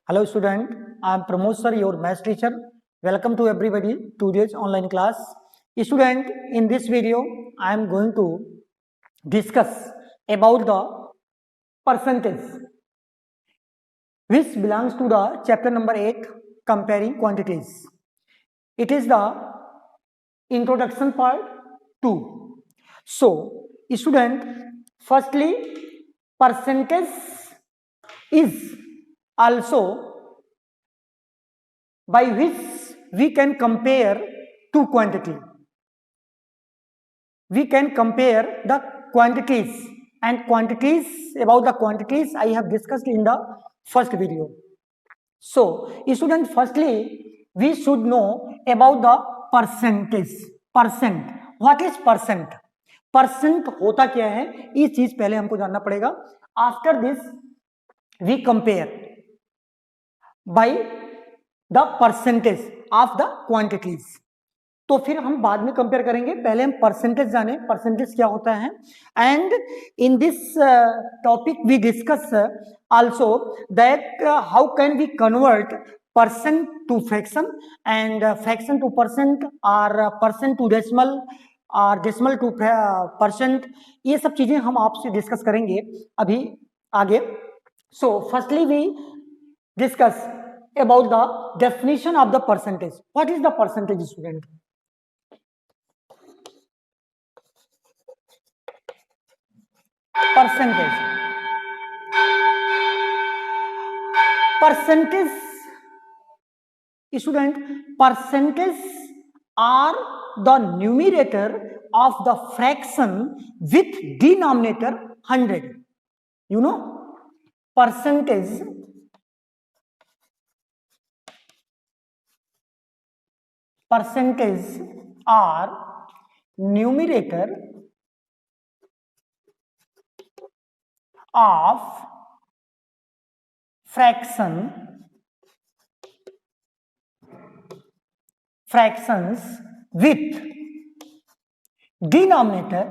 Hello student, I am Pramod sir, your maths teacher. Welcome to everybody today's online class. Student, in this video I am going to discuss about the percentage which belongs to the chapter number 8 comparing quantities. It is the introduction part 2. So student, firstly percentage is also by which we can compare two quantity. We can compare the quantities, and quantities, about the quantities I have discussed in the first video. So student, firstly we should know about the percentage. Percent, what is percent? Percent होता क्या है, ये चीज पहले हमको जानना पड़ेगा. After this we compare by the percentage of the quantities. तो फिर हम बाद में कंपेयर करेंगे, पहले हम परसेंटेज जाने परसेंटेज क्या होता है. And in this topic we discuss also that how can we convert percent to fraction and fraction to percent और परसेंट टू डेसिमल और डेसिमल टू परसेंट. ये सब चीजें हम आपसे डिस्कस करेंगे अभी आगे. So firstly we discuss about the definition of the percentage. What is the percentage, student? Percentage. Percentage, student, percentage are the numerator of the fraction with denominator 100. You know, percentage are numerator of fractions with denominator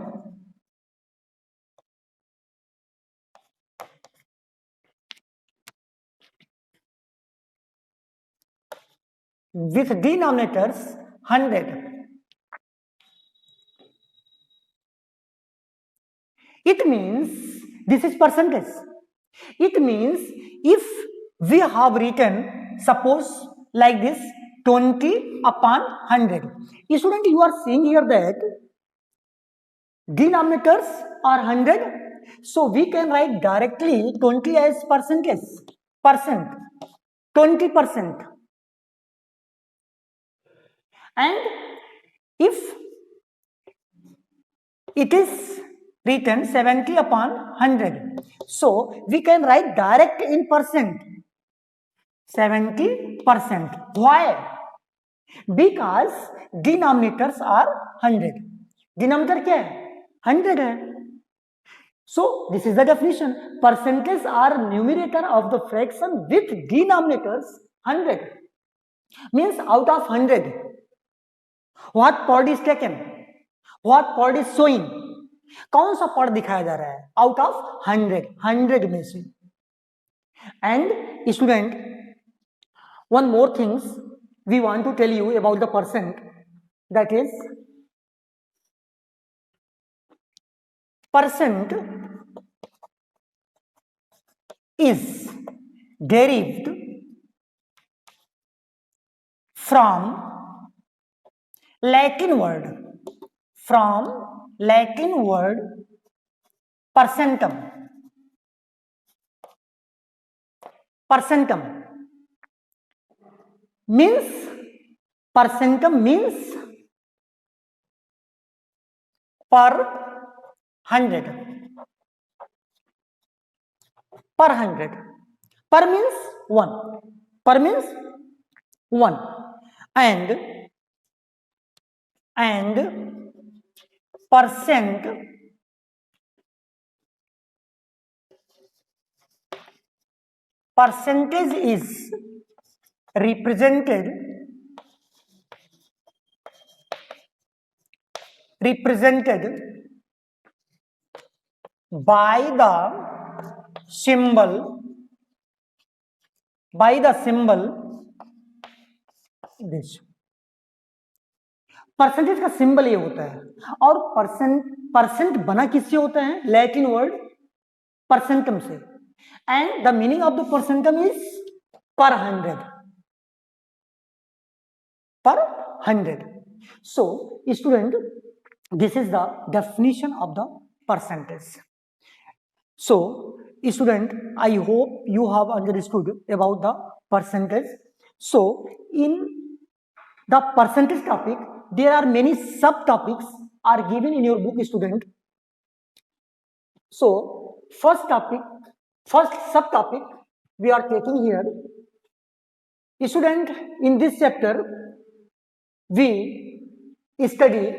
with denominators 100. It means this is percentage. It means if we have written, suppose like this, 20 upon 100. Student, you are seeing here that denominators are 100. So we can write directly 20 as percentage. 20%. And if it is written 70 upon 100, so we can write direct in percent 70%. Why? Because denominators are 100. Denominator क्या है? 100 है. So this is the definition. Percentage are numerator of the fraction with denominators 100. Means out of 100, what part is taken? What part is showing? कौन सा part दिखाया जा रहा है? Out of 100 में से. And student, one more things we want to tell you about the percent, that is percent is derived from Latin word percentum. Means percentum means per 100. Per means 1. And percentage is represented by the symbol by the symbol this. Percentage का symbol ये होता है, और percent बना किससे होता है? Latin word percentum से, and the meaning of the percentum is per 100, per 100. So student, this is the definition of the percentage. So student, I hope you have understood about the percentage. So in the percentage topic, there are many subtopics are given in your book, student. So first subtopic we are taking here. Student, in this chapter we study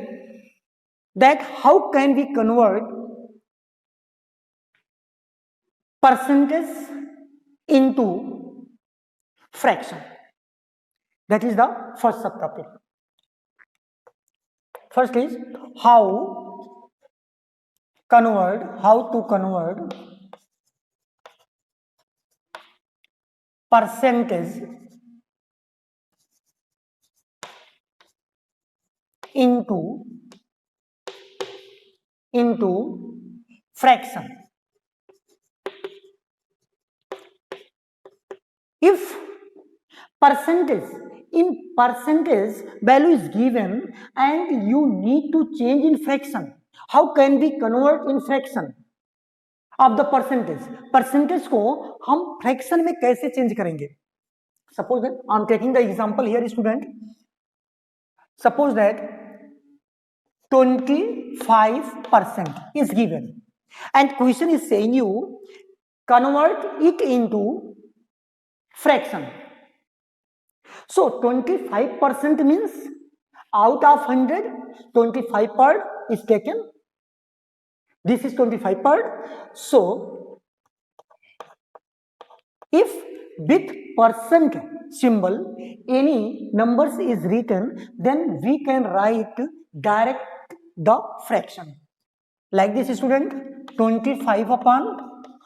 that how can we convert percentage into fraction. That is the first subtopic. First is how to convert percentage into fraction. If percentage value is given and you need to change in fraction, how can we convert in fraction of the percentage को हम fraction में कैसे change करेंगे? Suppose that I am taking the example here, student. Suppose that 25% is given and question is saying you convert it into fraction. So 25% means out of 100, 25 part is taken. This is 25 part. So if with percent symbol any numbers is written, then we can write direct the fraction. Like this, student, 25 upon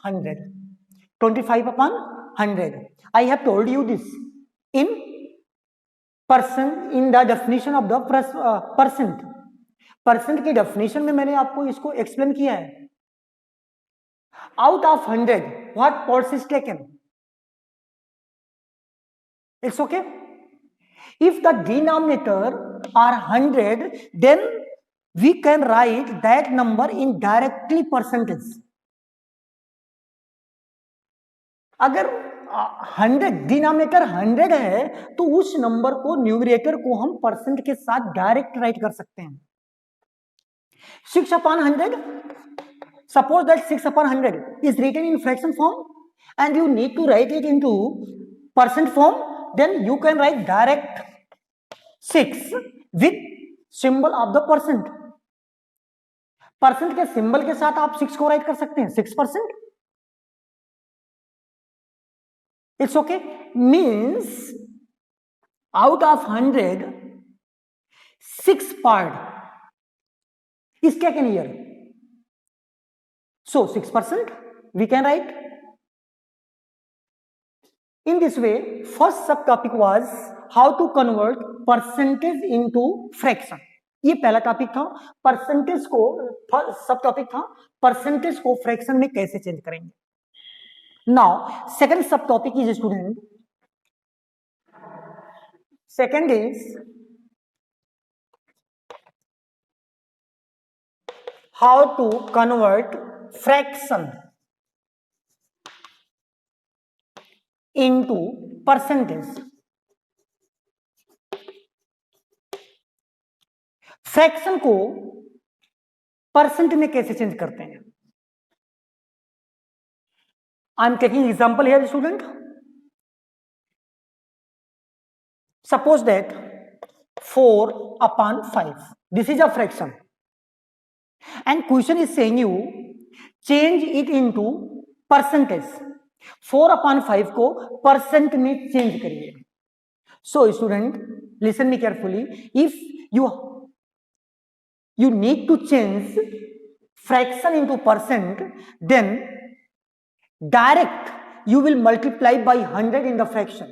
100. 25 upon 100. I have told you this in the definition of the percent. Percent की definition में मैंने आपको इसको explain किया है. Out of 100 what parts is taken? It's okay. If the denominator are 100, then we can write that number in directly percentage. अगर 100 denominator 100 है तो उस नंबर को न्यूमरेटर को हम परसेंट के साथ डायरेक्ट राइट कर सकते हैं. 6 upon 100, suppose that 6 upon 100 is written in fraction form and you need to write it into percent form, then you can write direct 6 with symbol of the percent. Percent के symbol के साथ आप 6 को right कर सकते हैं. 6%. It's okay. Means out of 100, 6 part is taken here. So 6% we can write. In this way, first subtopic was how to convert percentage into fraction. ये पहला टॉपिक था. परसेंटेज को सब टॉपिक था परसेंटेज को फ्रैक्शन में कैसे चेंज करेंगे. नाउ सेकंड सब topic is student, second is how to convert fraction into percentage. Fraction को परसेंट में कैसे चेंज करते हैं? आई am taking example here student. Suppose that 4 upon 5, this is a fraction. And question is saying you change it into percentage. 4 upon 5 को percent में change करिए. So student, listen me carefully. If you need to change fraction into percent, then direct you will multiply by 100 in the fraction,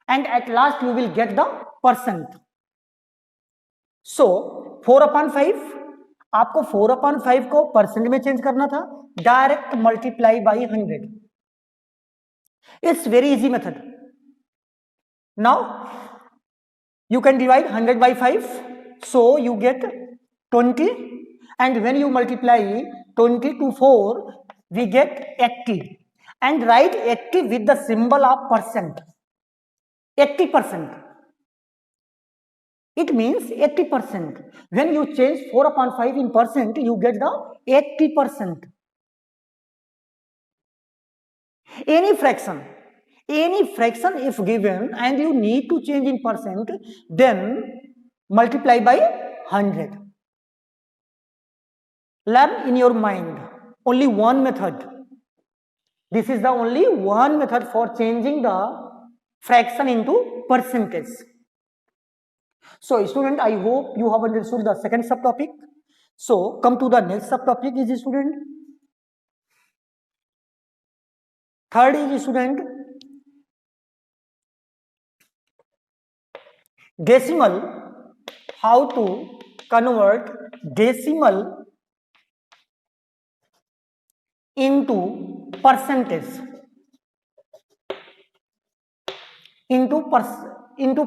and at last you will get the percent. So 4/5, आपको 4/5 को percent में change करना था, direct multiply by 100. It's very easy method. Now you can divide 100 by 5, so you get 20, and when you multiply 20 to 4, we get 80, and write 80 with the symbol of percent. 80%. It means 80%. When you change 4/5 in percent, you get the 80%. Any fraction if given and you need to change in percent, then multiply by 100. Learn in your mind only one method. This is the only one method for changing the fraction into percentage. So student, I hope you have understood the second subtopic. So come to the next subtopic is student. Third is student decimal, how to convert decimal into percentage, into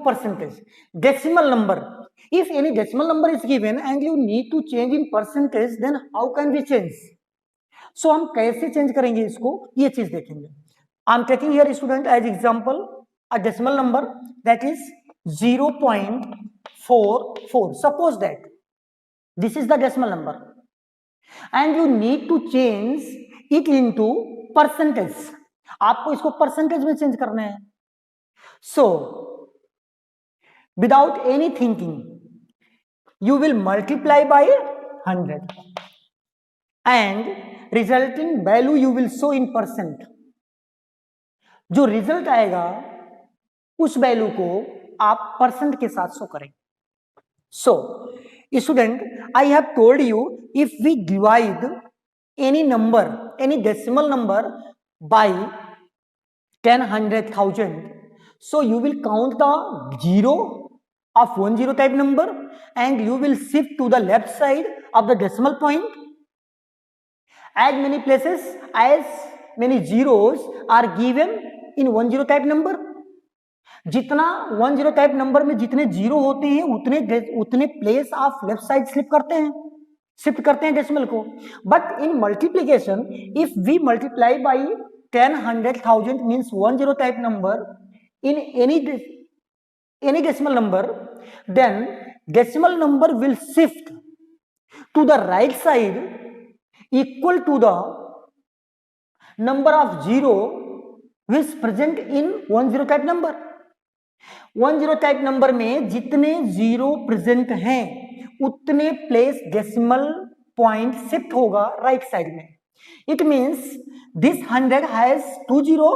percentage. Decimal number, if any decimal number is given and you need to change in percentage, then how can we change? So हम कैसे change करेंगे इसको, ये चीज देखेंगे. I am taking here student as example a decimal number that is 0.44. suppose that this is the decimal number and you need to change it into percentage. आपको इसको percentage में चेंज करना है. So without any thinking you will multiply by 100 and resulting value you will show in percent. जो result आएगा उस value को आप परसेंट के साथ शो करेंगे. So student, I have told you if we divide any number, any decimal number by 10, 100,000, so you will count the zero of 10 type number and you will shift to the left side of the decimal point. As many places as many zeros are given in 10 type number. जितना 10 type number में जितने zero होते हैं उतने place आप left side shift करते हैं decimal को. But in multiplication if we multiply by 10, 100,000 means 10 type number in any decimal number, then decimal number will shift to the right side equal to the number of zero which is present in 10 type number. 10 type number में जितने zero present हैं उतने place decimal point shift होगा right side में. It means this 100 has 2 0,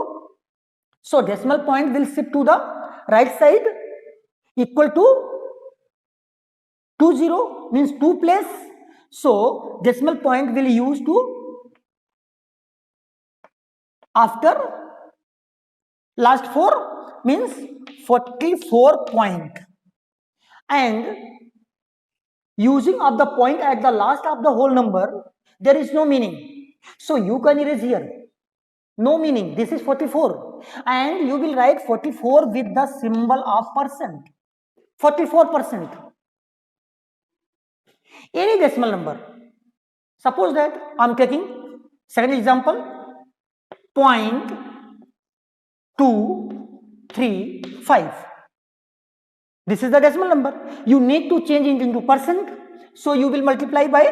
so decimal point will shift to the right side equal to 2 0 means 2 place, so decimal point will use to after last 4 means 44 point, and using of the point at the last of the whole number there is no meaning, so you can erase here, no meaning, this is 44 and you will write 44 with the symbol of percent, 44%. Any decimal number, suppose that I am taking second example 0.235. This is the decimal number. You need to change it into percent, so you will multiply by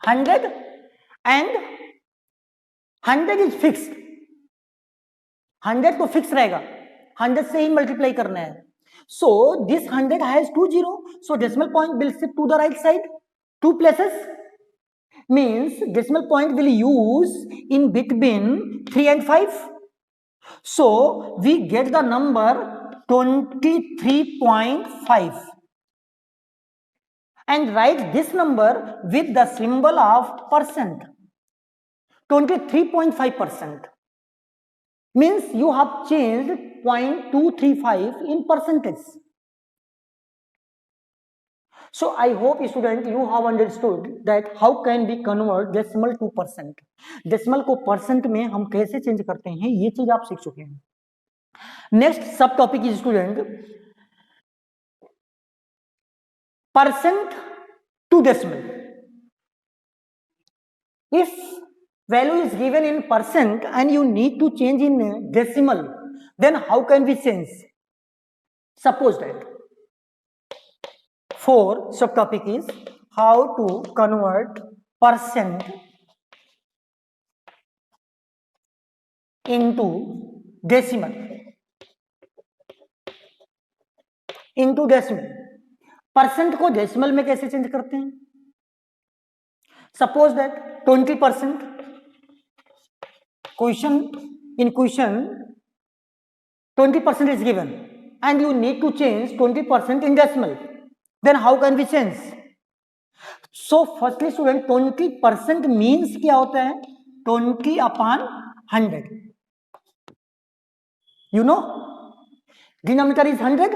100 and 100 is fixed. 100 तो fix रहेगा, 100 से ही multiply करना है. So this 100 has 2 0, so decimal point will shift to the right side 2 places, means decimal point will use in between 3 and 5. So we get the number 23.5 and write this number with the symbol of percent. 23.5%. Means you have changed 0.235 in percentage. So I hope student you have understood that how can we convert decimal to percent. Decimal को percent में हम कैसे change करते हैं ये चीज आप सीख चुके हैं. Next sub topic is student percent to decimal. If value is given in percent and you need to change in decimal, then how can we change? Suppose that fourth subtopic is how to convert percent into decimal. into decimal. Percent को decimal में कैसे change करते हैं? Suppose that 20%. In question 20% is given and you need to change 20% in decimal. Then how can we change? So firstly student 20% means क्या होता है? 20/100. You know, denominator is 100,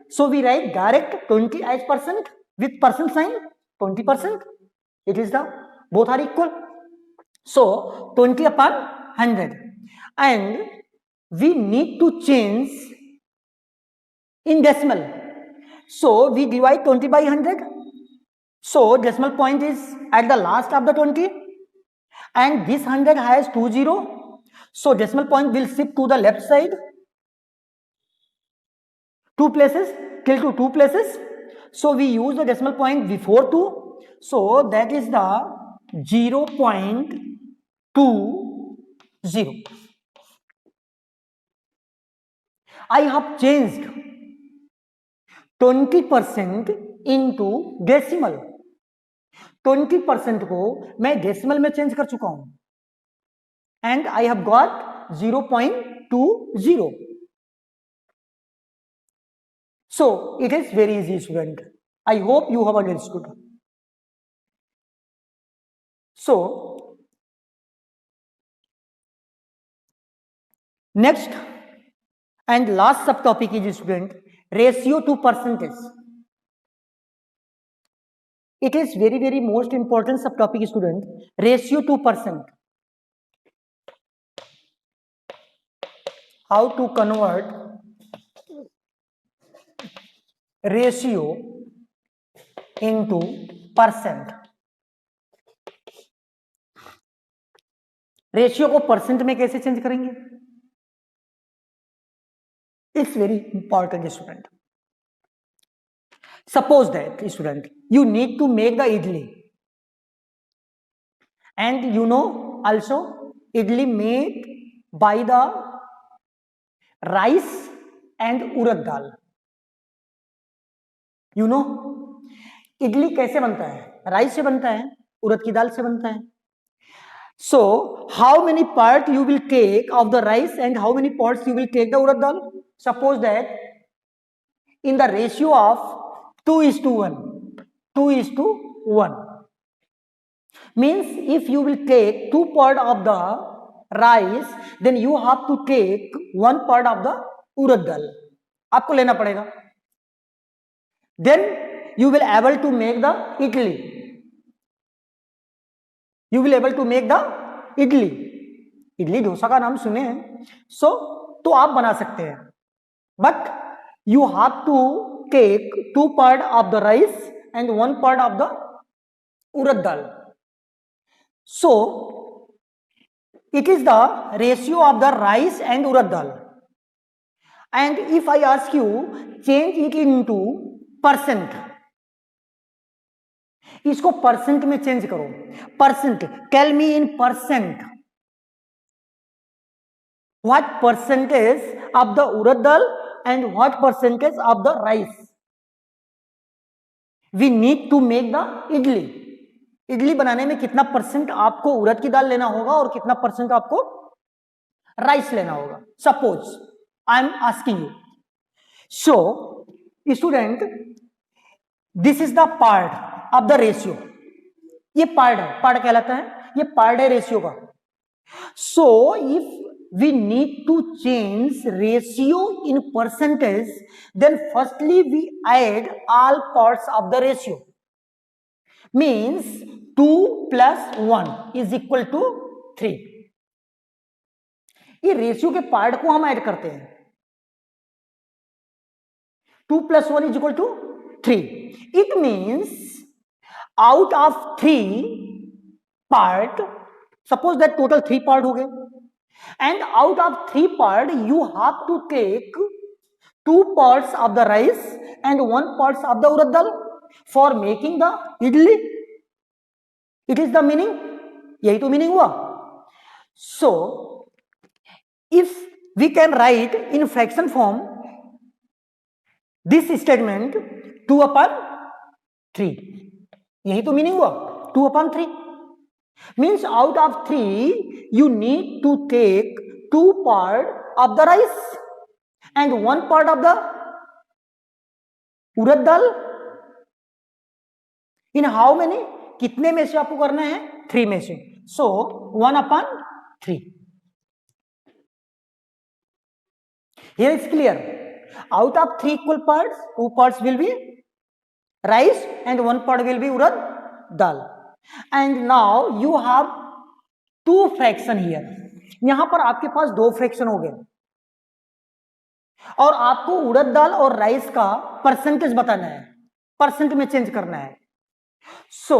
so we write direct 20 as percent with percent sign 20%. It is the both are equal. So 20/100 and we need to change in decimal. So we divide 20 by 100. So decimal point is at the last of the 20 and this 100 has 20. So decimal point will shift to the left side. 2 places till to 2 places. So we use the decimal point before 2. So that is the 0.20. I have changed 20% into decimal. 20% को मैं decimal में change कर चुका हूं and I have got 0.20. So it is very easy student. I hope you have understood. So next and last subtopic is student ratio to percentage. It is very most important subtopic student, ratio to percent. How to convert ratio into percent. Ratio को percent में कैसे change करेंगे? It's very important student. Suppose that student you need to make the idli and you know also idli made by the rice and urad dal. You know idli कैसे बनता है? Rice से बनता है, उड़द की दाल से बनता है. So how many part you will take of the rice and how many parts you will take the urad dal? Suppose that in the ratio of 2:1. 2:1 means if you will take 2 part of the rice then you have to take 1 part of the urad dal. आपको लेना पड़ेगा. Then you will able to make the idli. You will able to make the idli. Idli dosa का नाम सुने हैं. So तो आप बना सकते हैं. But you have to take 2 part of the rice and 1 part of the urad dal. So it is the ratio of the rice and urad dal. And if I ask you change it into percent, इसको percent में change करो. Percent, tell me in percent what percentage of the urad dal and what percentage of the rice we need to make the idli. Idli बनाने में कितना percent आपको उड़द की दाल लेना होगा और कितना परसेंट आपको राइस लेना होगा. Suppose I am asking you. So student this is the part of the ratio. ये पार्ट है, पार्ट कहलाता है, ये पार्ट है रेशियो का. So if we need to change ratio in percentage, then firstly we add all parts of the ratio. Means 2 plus 1 is equal to 3. ये ratio के part को हम ऐड करते हैं. 2 plus 1 is equal to 3. It means out of 3 part, suppose that total 3 part हो गए, and out of 3 part you have to take 2 parts of the rice and 1 parts of the urad dal for making the idli. It is the meaning. यही तो meaning हुआ. So if we can write in fraction form this statement 2 upon 3, यही तो meaning हुआ. 2 upon 3 means out of 3 you need to take 2 part of the rice and 1 part of the urad dal. In how many? कितने में से आपको करना है? 3 में से. So 1 upon 3. Here is clear. Out of 3 equal parts, 2 parts will be rice and 1 part will be urad dal. And now you have 2 fraction here. यहां पर आपके पास 2 फ्रैक्शन हो गए और आपको उड़द दाल और राइस का परसेंटेज बताना है, परसेंट में चेंज करना है. So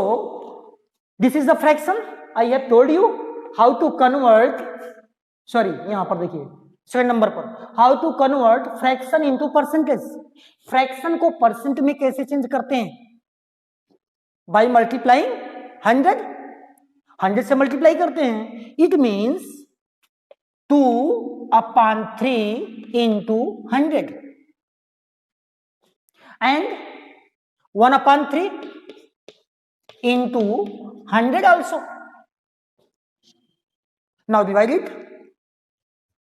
this is the fraction. I have told you how to convert, sorry यहां पर देखिए सेकंड नंबर पर, how to convert fraction into percentage. Fraction को परसेंट में कैसे चेंज करते हैं? बाय मल्टीप्लाइंग 100 से मल्टीप्लाई करते हैं. It means 2 upon 3 into 100 and 1 upon 3 into 100 also. Now divide it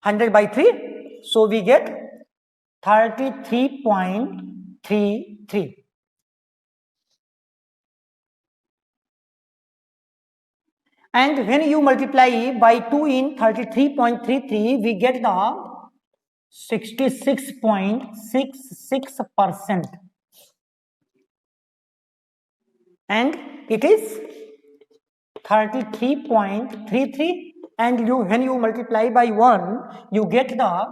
100 by 3, so we get 33.33. And when you multiply by 2 in 33.33, we get the 66.66%. And it is 33.33, and when you multiply by 1 you get the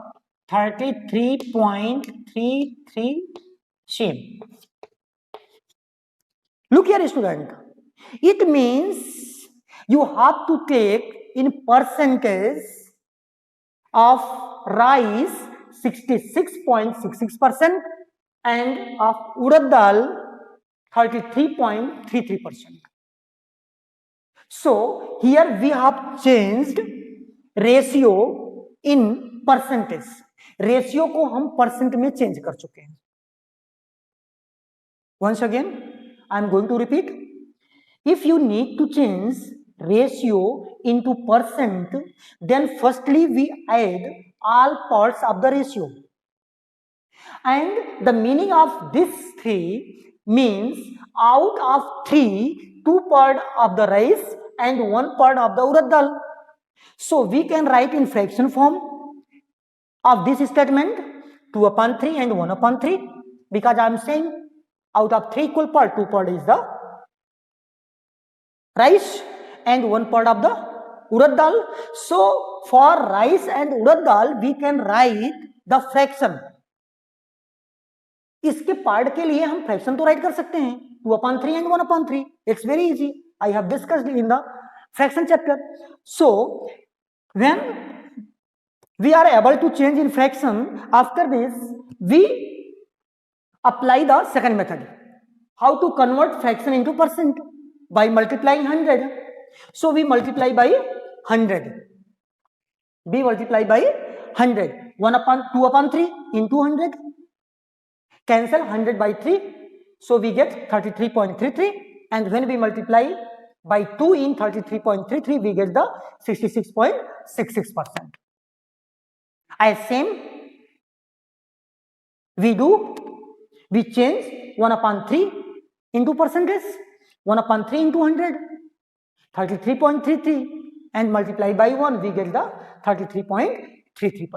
33.33 same. Look here student, it means you have to take in percentage of rice 66.66% and of urad dal 33.33%. So here we have changed ratio in percentage. Ratio को हम percent में change कर चुके हैं. Once again I am going to repeat. If you need to change ratio into percent, then firstly we add all parts of the ratio, and the meaning of this 3 means out of 3 2 part of the rice and 1 part of the urad dal. So we can write in fraction form of this statement 2 upon 3 and 1 upon 3, because I am saying out of 3 equal part 2 part is the rice and 1 part of the urad dal. So for rice and urad dal we can write the fraction. इसके part के लिए हम fraction तो right कर सकते हैं 2 upon 3 and 1 upon 3. It's very easy. I have discussed in the fraction chapter. So when we are able to change in fraction, after this we apply the second method. How to convert fraction into percent? By multiplying 100. So we multiply by 100. We multiply by 100. 2 upon 3 into 100. Cancel 100 by 3. So we get 33.33. And when we multiply by 2 in 33.33, we get the 66.66%. As same we change 1 upon 3 into percentage. 1 upon 3 into 100, 33.33. and multiply by 1, we get the 33.33%.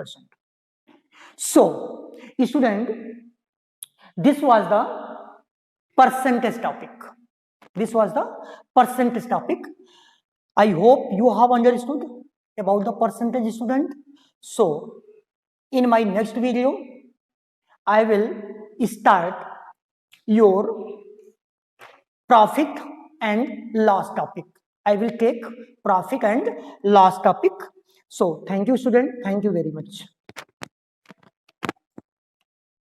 So, student, this was the percentage topic. This was the percentage topic. I hope you have understood about the percentage, student. So, in my next video, I will start your profit and loss topic. I will take profit and loss topic. So, thank you, student. Thank you very much.